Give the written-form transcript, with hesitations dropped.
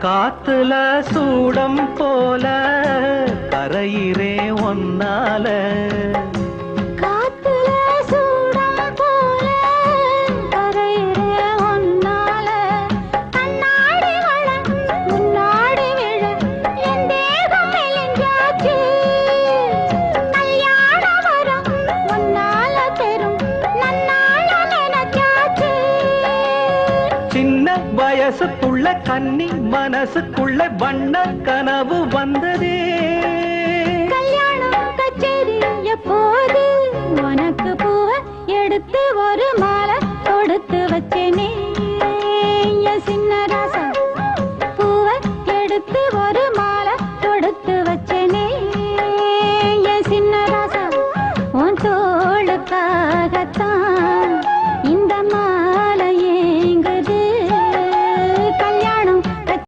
காத்துல சூடம் போல கரையிறே ஒன்னால காத்துல சூடம் போல கரையிறே ஒன்னால கண்ணாடி வள முன்னாடி விழ என் தேகம் மெலிஞ்சாச்சு கல்யாண வரம் ஒன்னால பெரும் நன்னால நினைச்சாச்சு சின்ன வயசுக்குள்ள கன்னி மனசுக்குள்ள வண்ண கனவு வந்ததே கல்யாணம் கச்சேரி எப்போது உனக்கு பூவ எடுத்து ஒரு மாலை கொடுத்து வச்சேனே சின்ன ராசா பூவ எடுத்து